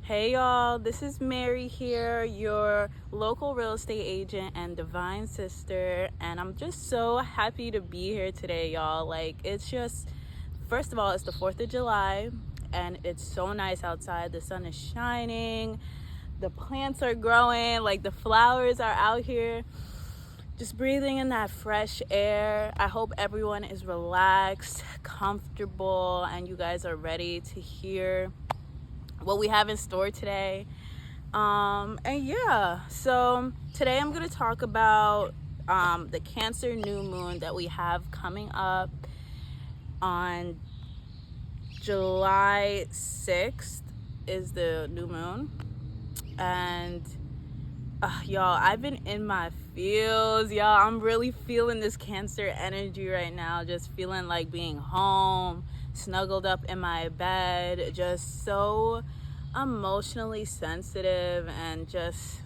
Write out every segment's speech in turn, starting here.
Hey y'all, this is Mary here, your local real estate agent and divine sister, and I'm just so happy to be here today, y'all. It's just, first of all, it's the 4th of July, and it's so nice outside. The sun is shining, the plants are growing, the flowers are out here, just breathing in that fresh air. I hope everyone is relaxed, comfortable, and you guys are ready to hear what we have in store today. So today I'm going to talk about the Cancer new moon that we have coming up on July 6th is the new moon. And y'all, I've been in my feels, y'all. I'm really feeling this Cancer energy right now, just feeling like being home, snuggled up in my bed, just so emotionally sensitive, and just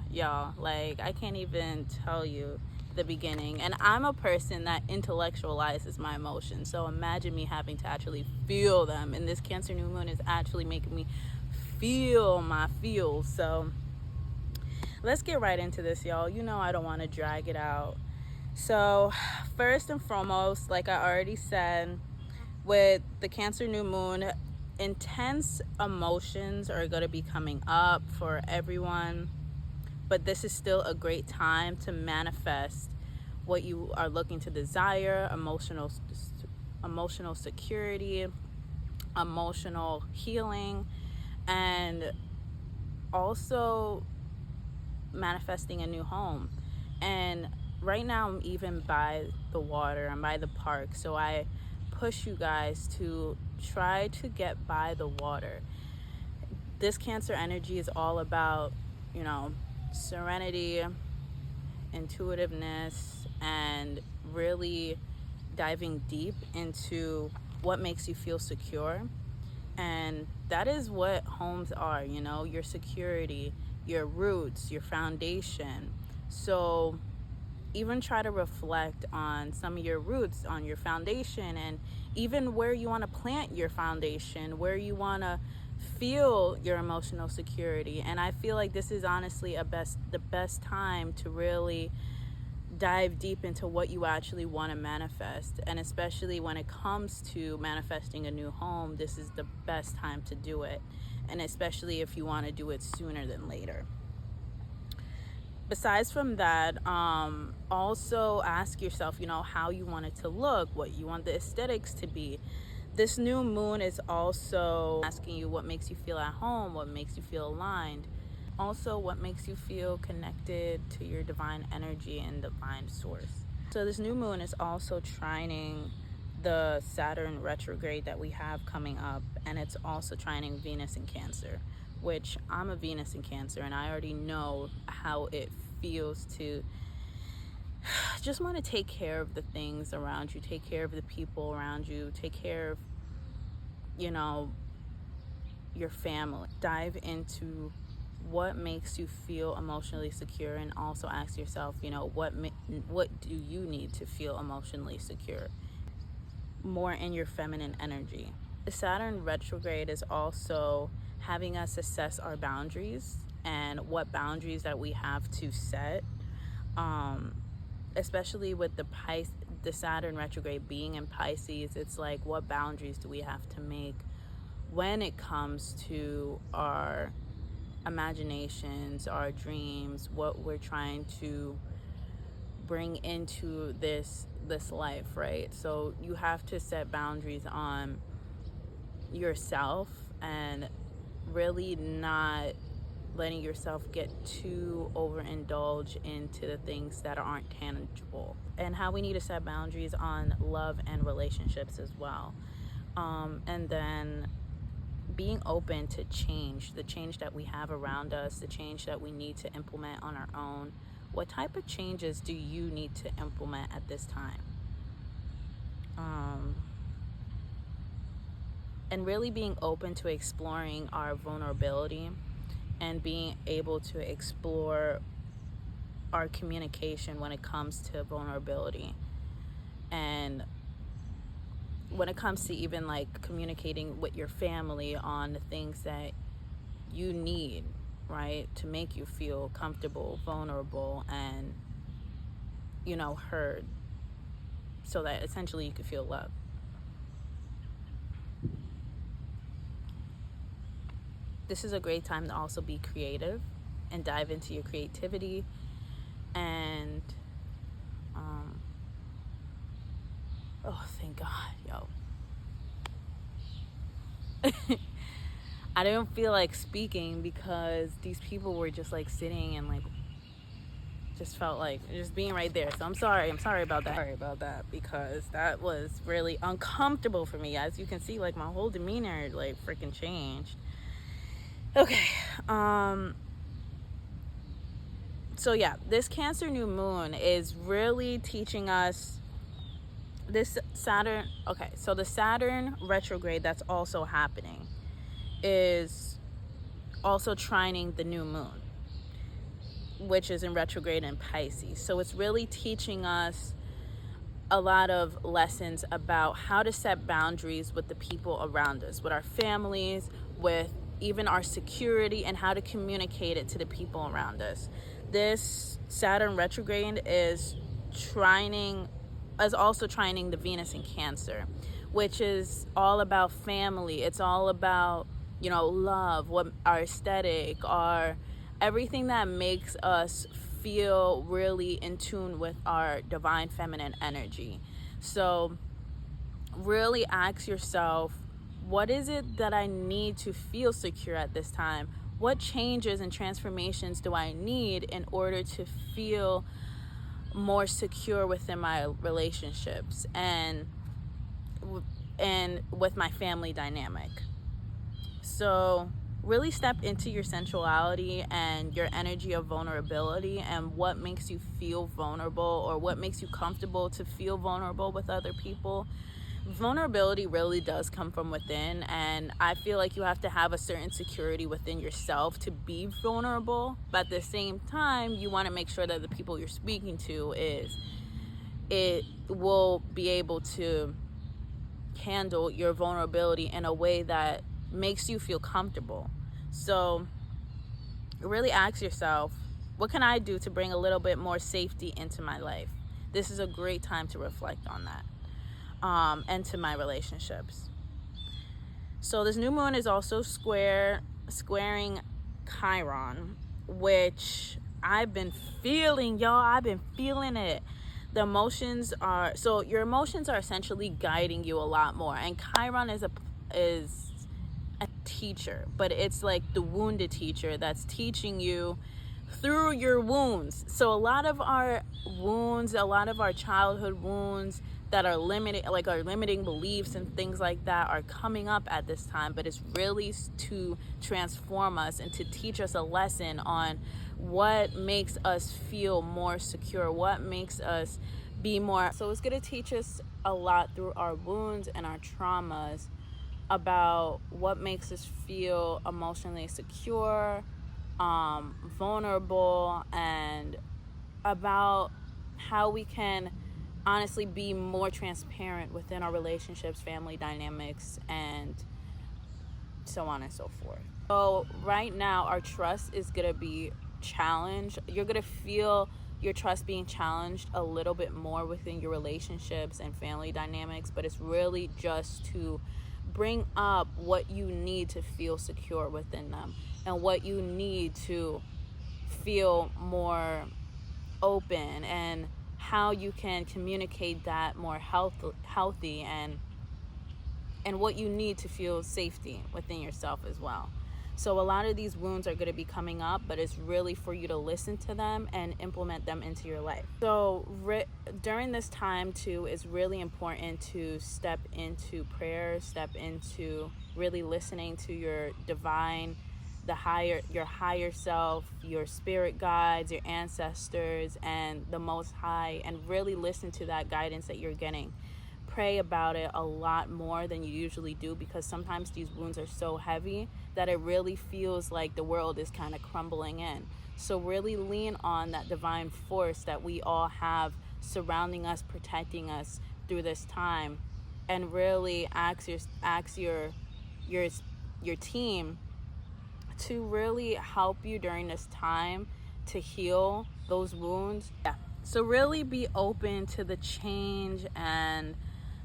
y'all, I can't even tell you the beginning. And I'm a person that intellectualizes my emotions, so imagine me having to actually feel them, and this Cancer new moon is actually making me feel my feels. So let's get right into this, y'all. You know I don't want to drag it out. So first and foremost, like I already said, with the Cancer new moon, intense emotions are going to be coming up for everyone, but this is still a great time to manifest what you are looking to desire: emotional security, emotional healing, and also manifesting a new home. And right now I'm even by the water, I'm by the park, so I push you guys to try to get by the water. This Cancer energy is all about, serenity, intuitiveness, and really diving deep into what makes you feel secure. And that is what homes are, your security, your roots, your foundation. So even try to reflect on some of your roots, on your foundation, and even where you want to plant your foundation, where you want to feel your emotional security. And I feel like this is honestly the best time to really dive deep into what you actually want to manifest. And especially when it comes to manifesting a new home, this is the best time to do it. And especially if you want to do it sooner than later. Besides from that, also ask yourself, how you want it to look, what you want the aesthetics to be. This new moon is also asking you what makes you feel at home, what makes you feel aligned. Also, what makes you feel connected to your divine energy and divine source. So this new moon is also trining the Saturn retrograde that we have coming up, and it's also trining Venus in Cancer, which I'm a Venus in Cancer, and I already know how it feels to just want to take care of the things around you, take care of the people around you, take care of, your family. Dive into what makes you feel emotionally secure, and also ask yourself, what do you need to feel emotionally secure? More in your feminine energy. The Saturn retrograde is also having us assess our boundaries and what boundaries that we have to set, especially with the Saturn retrograde being in Pisces. It's like, what boundaries do we have to make when it comes to our imaginations, our dreams, what we're trying to bring into this life, right? So you have to set boundaries on yourself, and really not letting yourself get too overindulged into the things that aren't tangible. And how we need to set boundaries on love and relationships as well. And then being open to change, the change that we have around us, the change that we need to implement on our own. What type of changes do you need to implement at this time? And really being open to exploring our vulnerability, and being able to explore our communication when it comes to vulnerability, and when it comes to even communicating with your family on the things that you need, right, to make you feel comfortable, vulnerable, and, you know, heard, so that essentially you could feel love. This is a great time to also be creative and dive into your creativity. And oh, thank God, yo. I didn't feel like speaking because these people were just like sitting and like just felt like just being right there. So I'm sorry about that because that was really uncomfortable for me. As you can see, like my whole demeanor like freaking changed. Okay, so yeah, this Cancer new moon is really teaching us this Saturn. Okay, so the Saturn retrograde that's also happening is also trining the new moon, which is in retrograde in Pisces. So it's really teaching us a lot of lessons about how to set boundaries with the people around us, with our families, with even our security, and how to communicate it to the people around us. This Saturn retrograde is also trining the Venus in Cancer, which is all about family. It's all about, you know, love, what our aesthetic, our everything that makes us feel really in tune with our divine feminine energy. So really ask yourself, what is it that I need to feel secure at this time? What changes and transformations do I need in order to feel more secure within my relationships and with my family dynamic? So really step into your sensuality and your energy of vulnerability, and what makes you feel vulnerable, or what makes you comfortable to feel vulnerable with other people. Vulnerability really does come from within, and I feel like you have to have a certain security within yourself to be vulnerable, but at the same time you want to make sure that the people you're speaking to will be able to handle your vulnerability in a way that makes you feel comfortable. So really ask yourself, what can I do to bring a little bit more safety into my life? This is a great time to reflect on that, and to my relationships. So this new moon is also squaring Chiron, which I've been feeling, y'all. I've been feeling it. The emotions are, so your emotions are essentially guiding you a lot more. And Chiron is a teacher, but it's like the wounded teacher that's teaching you through your wounds. So a lot of our wounds, a lot of our childhood wounds that are limited, like our limiting beliefs and things like that, are coming up at this time, but it's really to transform us and to teach us a lesson on what makes us feel more secure, what makes us be more. So it's going to teach us a lot through our wounds and our traumas about what makes us feel emotionally secure, vulnerable, and about how we can honestly be more transparent within our relationships, family dynamics, and so on and so forth. So right now our trust is going to be challenged. You're going to feel your trust being challenged a little bit more within your relationships and family dynamics, but it's really just to bring up what you need to feel secure within them, and what you need to feel more open, and how you can communicate that more healthy, and what you need to feel safety within yourself as well. So a lot of these wounds are going to be coming up, but it's really for you to listen to them and implement them into your life. So during this time too, it's really important to step into prayer, step into really listening to your divine, your higher self, your spirit guides, your ancestors, and the Most High, and really listen to that guidance that you're getting. Pray about it a lot more than you usually do, because sometimes these wounds are so heavy that it really feels like the world is kind of crumbling in. So really lean on that divine force that we all have surrounding us, protecting us through this time, and really ask your team to really help you during this time to heal those wounds. Yeah. So really be open to the change and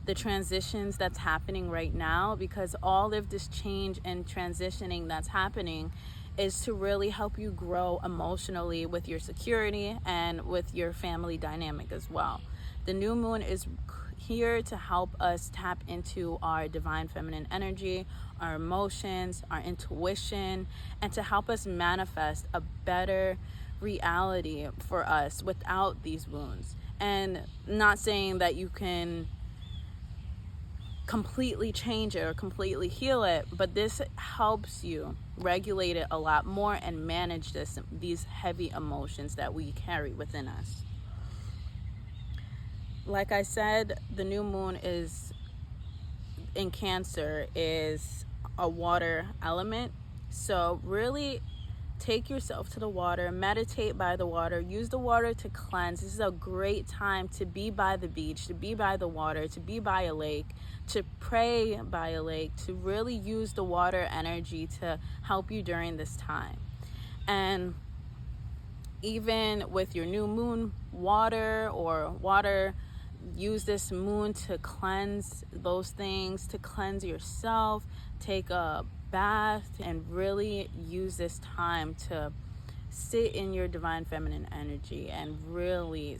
the transitions that's happening right now, because all of this change and transitioning that's happening is to really help you grow emotionally with your security and with your family dynamic as well. The new moon is here to help us tap into our divine feminine energy, our emotions, our intuition, and to help us manifest a better reality for us without these wounds. And not saying that you can completely change it or completely heal it, but this helps you regulate it a lot more and manage these heavy emotions that we carry within us. Like I said, the new moon is in Cancer is a water element, so really take yourself to the water, meditate by the water, use the water to cleanse. This is a great time to be by the beach, to be by the water, to be by a lake, to pray by a lake, to really use the water energy to help you during this time. And even with your new moon water, use this moon to cleanse those things, to cleanse yourself, take a bath, and really use this time to sit in your divine feminine energy and really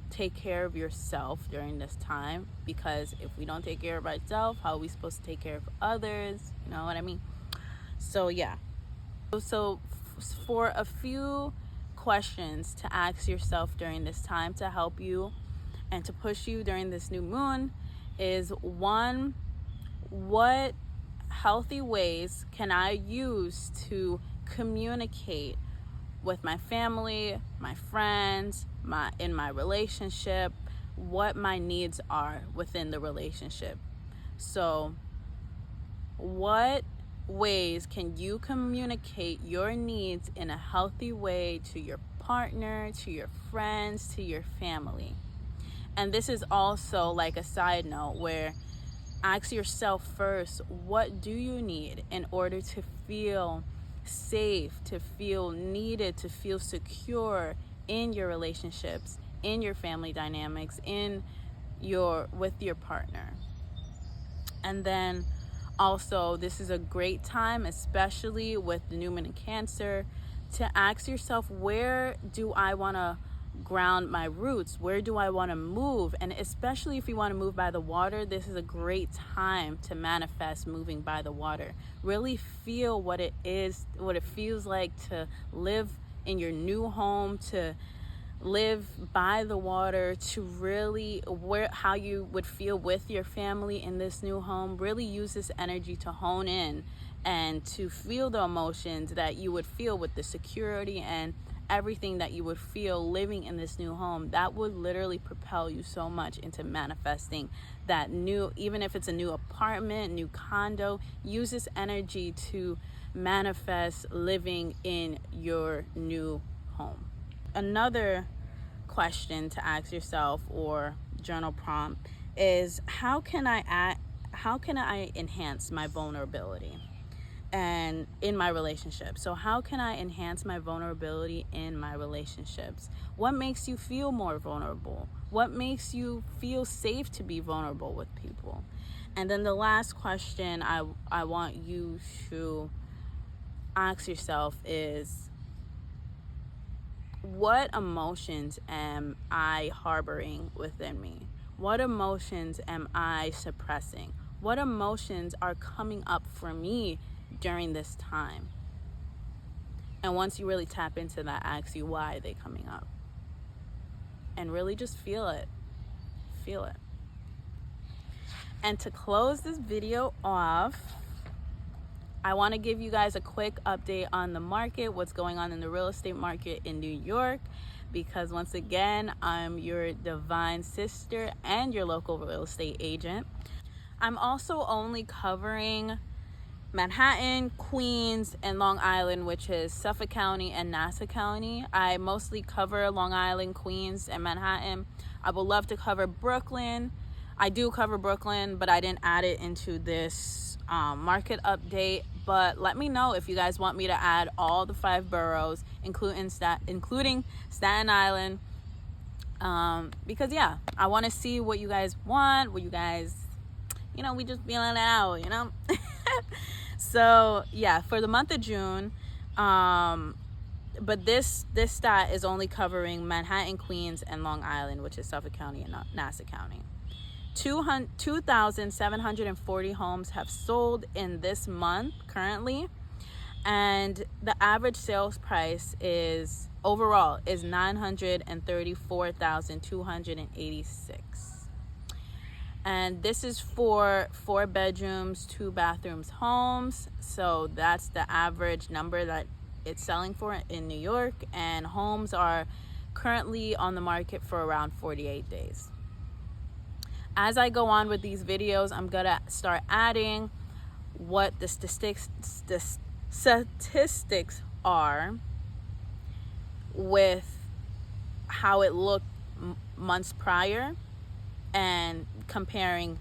take care of yourself during this time, because if we don't take care of ourselves, how are we supposed to take care of others? You know what I mean? So yeah, so for a few questions to ask yourself during this time to help you and to push you during this new moon is: one, what healthy ways can I use to communicate with my family, my friends, in my relationship, what my needs are within the relationship? So what ways can you communicate your needs in a healthy way to your partner, to your friends, to your family? And this is also like a side note where ask yourself first, what do you need in order to feel safe, to feel needed, to feel secure in your relationships, in your family dynamics, with your partner? And then also, this is a great time, especially with the new moon in Cancer, to ask yourself, where do I want to ground my roots? Where do I want to move? And especially if you want to move by the water, this is a great time to manifest moving by the water. Really feel what it feels like to live in your new home, to live by the water, to really how you would feel with your family in this new home. Really use this energy to hone in and to feel the emotions that you would feel with the security and everything that you would feel living in this new home. That would literally propel you so much into manifesting that new, even if it's a new apartment, new condo, use this energy to manifest living in your new home. Another question to ask yourself or journal prompt is: how can I enhance my vulnerability and in my relationship? So how can I enhance my vulnerability in my relationships? What makes you feel more vulnerable? What makes you feel safe to be vulnerable with people? And then the last question I want you to ask yourself is: what emotions am I harboring within me? What emotions am I suppressing? What emotions are coming up for me during this time? And once you really tap into that, ask you, why are they coming up? And really just feel it. Feel it. And to close this video off, I want to give you guys a quick update on the market, what's going on in the real estate market in New York, because once again, I'm your divine sister and your local real estate agent. I'm also only covering Manhattan, Queens, and Long Island, which is Suffolk County and Nassau County. I mostly cover Long Island, Queens, and Manhattan. I would love to cover Brooklyn. I do cover Brooklyn, but I didn't add it into this market update. but let me know if you guys want me to add all the 5 boroughs, including Staten Island, because yeah, I want to see what you guys want, what you guys, we just feeling it out, So yeah, for the month of June, but this stat is only covering Manhattan, Queens, and Long Island, which is Suffolk County and Nassau County. 2,740 homes have sold in this month currently, and the average sales price is overall is $934,286, and this is for 4 bedrooms, 2 bathrooms homes. So that's the average number that it's selling for in New York, and homes are currently on the market for around 48 days. As I go on with these videos, I'm gonna start adding what the statistics are with how it looked months prior, and comparing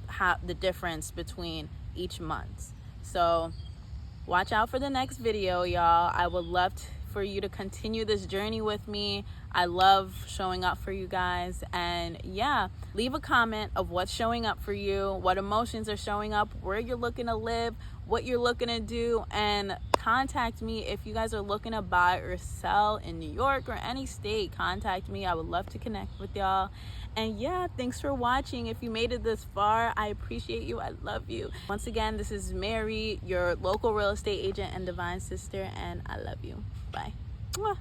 how the difference between each month. So watch out for the next video, y'all. I would love for you to continue this journey with me. I love showing up for you guys, and yeah, leave a comment of what's showing up for you, what emotions are showing up, where you're looking to live, what you're looking to do, and contact me if you guys are looking to buy or sell in New York or any state. Contact me. I would love to connect with y'all. And yeah, thanks for watching. If you made it this far, I appreciate you. I love you. Once again, this is Mary, your local real estate agent and divine sister, and I love you. Bye. Mwah.